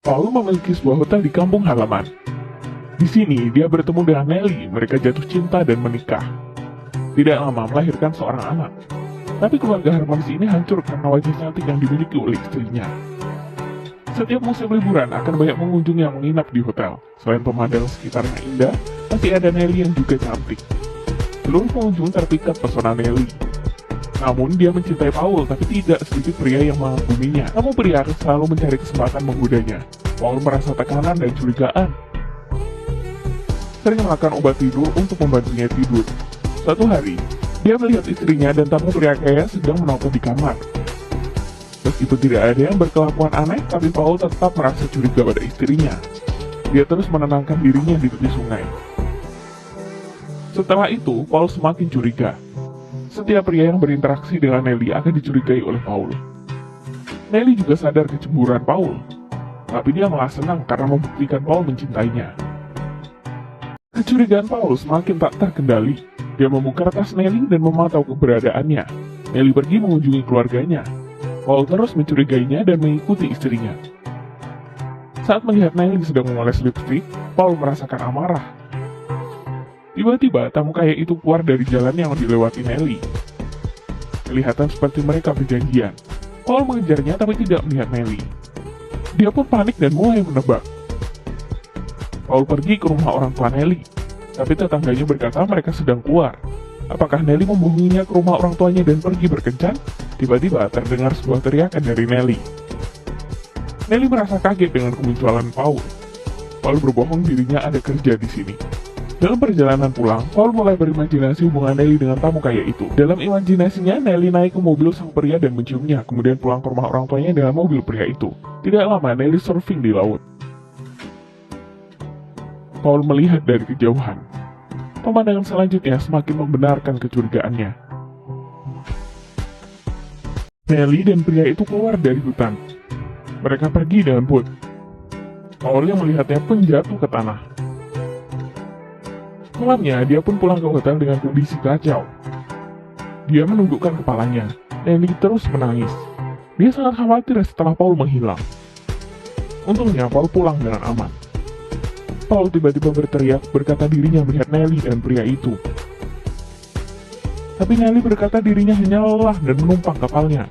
Paul memiliki sebuah hotel di kampung halaman. Di sini, dia bertemu dengan Nelly. Mereka jatuh cinta dan menikah. Tidak lama melahirkan seorang anak. Tapi keluarga harmonis ini hancur karena wajah cantik yang dimiliki oleh istrinya. Setiap musim liburan akan banyak pengunjung yang menginap di hotel. Selain pemandangan sekitarnya indah, masih ada Nelly yang juga cantik. Seluruh pengunjung terpikat pesona Nelly. Namun dia mencintai Paul, tapi tidak sedikit pria yang mengaguminya. Namun pria akan selalu mencari kesempatan menggodanya. Paul merasa tekanan dan curigaan. Sering makan obat tidur untuk membantunya tidur. Suatu hari, dia melihat istrinya dan tamu pria kaya sedang menonton di kamar. Meskipun tidak ada yang berkelakuan aneh, tapi Paul tetap merasa curiga pada istrinya. Dia terus menenangkan dirinya di tepi sungai. Setelah itu, Paul semakin curiga. Setiap pria yang berinteraksi dengan Nelly akan dicurigai oleh Paul. Nelly juga sadar kecemburuan Paul, tapi dia malah senang karena membuktikan Paul mencintainya. Kecurigaan Paul semakin tak terkendali. Dia membuka tas Nelly dan memantau keberadaannya. Nelly pergi mengunjungi keluarganya. Paul terus mencurigainya dan mengikuti istrinya. Saat melihat Nelly sedang memoles lipstik, Paul merasakan amarah. Tiba-tiba, tamu kaya itu keluar dari jalan yang dilewati Nelly. Kelihatan seperti mereka berjanjian. Paul mengejarnya tapi tidak melihat Nelly. Dia pun panik dan mulai menebak. Paul pergi ke rumah orang tua Nelly, tapi tetangganya berkata mereka sedang keluar. Apakah Nelly membohonginya ke rumah orang tuanya dan pergi berkencan? Tiba-tiba terdengar sebuah teriakan dari Nelly. Nelly merasa kaget dengan kemunculan Paul. Paul berbohong dirinya ada kerja di sini. Dalam perjalanan pulang, Paul mulai berimajinasi hubungan Nelly dengan tamu kaya itu. Dalam imajinasinya, Nelly naik ke mobil sang pria dan menciumnya, kemudian pulang ke rumah orang tuanya dengan mobil pria itu. Tidak lama, Nelly surfing di laut. Paul melihat dari kejauhan. Pemandangan selanjutnya semakin membenarkan kecurigaannya. Nelly dan pria itu keluar dari hutan. Mereka pergi dengan boot. Paul yang melihatnya pun jatuh ke tanah. Malamnya, dia pun pulang ke hotel dengan kondisi kacau. Dia menundukkan kepalanya. Nelly terus menangis. Dia sangat khawatir setelah Paul menghilang. Untungnya, Paul pulang dengan aman. Paul tiba-tiba berteriak berkata dirinya melihat Nelly dan pria itu. Tapi Nelly berkata dirinya hanya lelah dan menumpang kapalnya.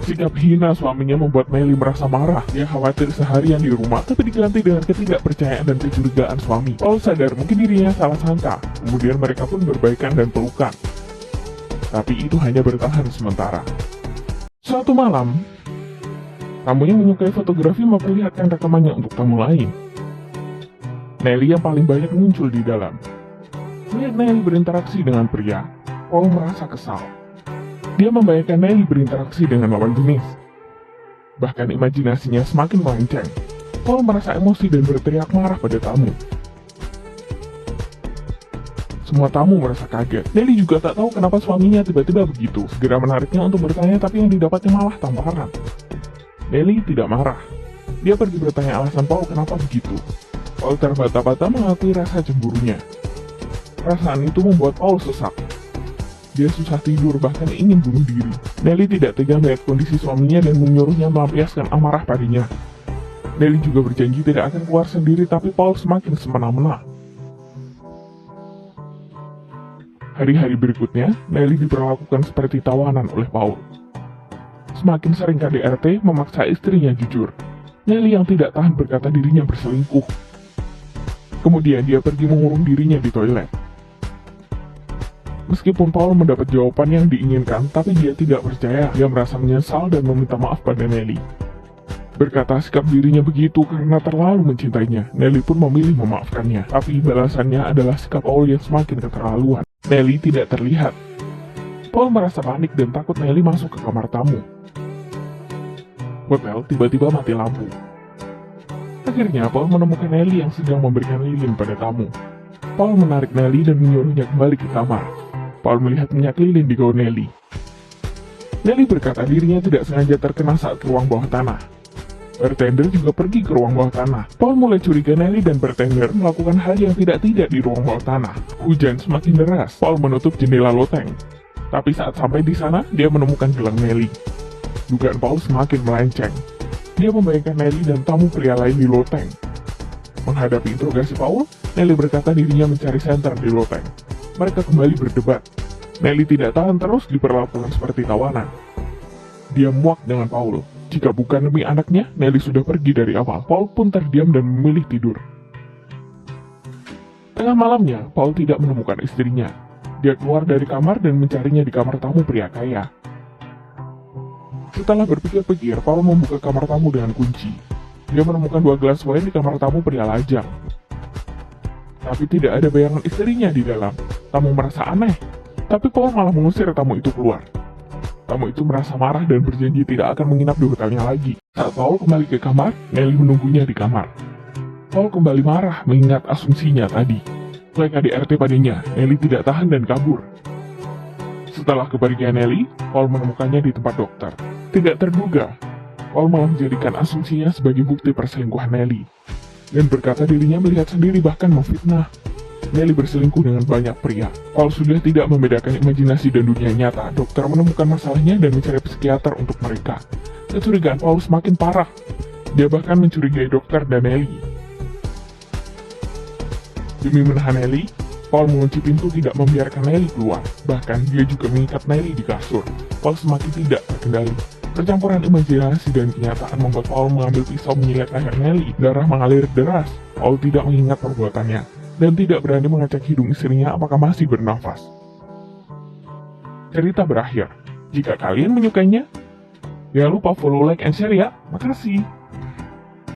Sikap hina suaminya membuat Nelly merasa marah. Dia khawatir seharian di rumah, tapi diganti dengan ketidakpercayaan dan kecurigaan suami. Paul sadar mungkin dirinya salah sangka. Kemudian mereka pun berbaikan dan pelukan. Tapi itu hanya bertahan sementara. Suatu malam, tamunya menyukai fotografi memperlihatkan rekamannya untuk tamu lain. Nelly yang paling banyak muncul di dalam. Melihat Nelly berinteraksi dengan pria, Paul merasa kesal. Dia membayangkan Nelly berinteraksi dengan lawan jenis. Bahkan imajinasinya semakin melenceng. Paul merasa emosi dan berteriak marah pada tamu. Semua tamu merasa kaget. Nelly juga tak tahu kenapa suaminya tiba-tiba begitu. Segera menariknya untuk bertanya, tapi yang didapatnya malah tamparan. Nelly tidak marah. Dia pergi bertanya alasan Paul kenapa begitu. Paul terbata-bata mengakui rasa cemburunya. Perasaan itu membuat Paul sesak. Dia susah tidur, bahkan ingin bunuh diri. Nelly tidak tega melihat kondisi suaminya dan menyuruhnya melampiaskan amarah padanya. Nelly juga berjanji tidak akan keluar sendiri, tapi Paul semakin semena-mena. Hari-hari berikutnya, Nelly diperlakukan seperti tawanan oleh Paul. Semakin sering KDRT memaksa istrinya jujur. Nelly yang tidak tahan berkata dirinya berselingkuh. Kemudian dia pergi mengurung dirinya di toilet. Meskipun Paul mendapat jawaban yang diinginkan, tapi dia tidak percaya. Dia merasa menyesal dan meminta maaf pada Nelly. Berkata sikap dirinya begitu karena terlalu mencintainya. Nelly pun memilih memaafkannya. Tapi balasannya adalah sikap Paul yang semakin keterlaluan. Nelly tidak terlihat. Paul merasa panik dan takut Nelly masuk ke kamar tamu. Hotel tiba-tiba mati lampu. Akhirnya Paul menemukan Nelly yang sedang memberikan lilin pada tamu. Paul menarik Nelly dan menyuruhnya kembali ke kamar. Paul melihat minyak lilin di gaun Nelly. Nelly berkata dirinya tidak sengaja terkena saat ke ruang bawah tanah. Bartender juga pergi ke ruang bawah tanah. Paul mulai curiga Nelly dan bartender melakukan hal yang tidak-tidak di ruang bawah tanah. Hujan semakin deras. Paul menutup jendela loteng. Tapi saat sampai di sana, dia menemukan gelang Nelly. Dugaan Paul semakin melenceng. Dia membayangkan Nelly dan tamu pria lain di loteng. Menghadapi interogasi Paul, Nelly berkata dirinya mencari senter di loteng. Mereka kembali berdebat. Nelly tidak tahan terus diperlakukan seperti tawanan. Dia muak dengan Paul. Jika bukan demi anaknya, Nelly sudah pergi dari awal. Paul pun terdiam dan memilih tidur. Tengah malamnya, Paul tidak menemukan istrinya. Dia keluar dari kamar dan mencarinya di kamar tamu pria kaya. Setelah berpikir-pikir, Paul membuka kamar tamu dengan kunci. Dia menemukan 2 gelas wine di kamar tamu pria lajang. Tapi tidak ada bayangan istrinya di dalam. Tamu merasa aneh, tapi Paul malah mengusir tamu itu keluar. Tamu itu merasa marah dan berjanji tidak akan menginap di hotelnya lagi. Saat Paul kembali ke kamar, Nelly menunggunya di kamar. Paul kembali marah mengingat asumsinya tadi. Oleh KDRT padanya, Nelly tidak tahan dan kabur. Setelah kepergian Nelly, Paul menemukannya di tempat dokter. Tidak terduga, Paul malah menjadikan asumsinya sebagai bukti perselingkuhan Nelly. Dan berkata dirinya melihat sendiri bahkan memfitnah. Nelly berselingkuh dengan banyak pria. Paul sudah tidak membedakan imajinasi dan dunia nyata. Dokter menemukan masalahnya dan mencari psikiater untuk mereka. Kecurigaan Paul semakin parah. Dia bahkan mencurigai dokter dan Nelly. Demi menahan Nelly, Paul mengunci pintu tidak membiarkan Nelly keluar. Bahkan dia juga mengikat Nelly di kasur. Paul semakin tidak terkendali. Percampuran imajinasi dan kenyataan membuat Paul mengambil pisau menyilet leher Nelly. Darah mengalir deras. Paul tidak mengingat perbuatannya dan tidak berani mengecek hidung istrinya apakah masih bernafas. Cerita berakhir. Jika kalian menyukainya, jangan lupa follow, like, and share ya. Makasih.